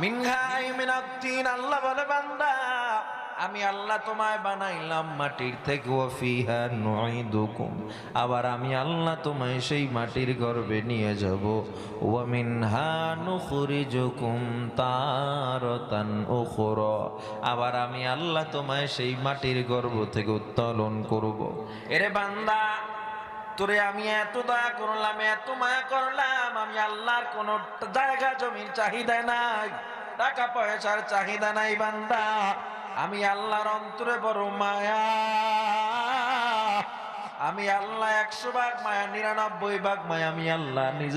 মিনহা I মিনাত তিন, আল্লাহ বলে বান্দা আমি আল্লাহ তোমায় বানাইলাম মাটির থেকে, ওয়া ফিহা নুঈদুকুম, আবার আমি আল্লাহ তোমায় সেই মাটির গর্ভে নিয়ে যাব, ওয়া মিনহা নুখরিজুকুম তারাতান উখরা, আবার আমি আল্লাহ তোমায় সেই মাটির গর্ভ থেকে উত্তোলন করব। এরে বান্দা তোরে আমি এত দয়া করলাম, এত মায়া করলাম, আমি আল্লাহর কোন জায়গা জমির চাহিদা নাই, টাকা পয়সার চাহিদা নাই বান্দা, আমি আল্লাহর অন্তরে বড় মায়া, আমি আল্লাহ 100 ভাগ মায়া, 99 ভাগ মায়া আমি আল্লাহ নিজে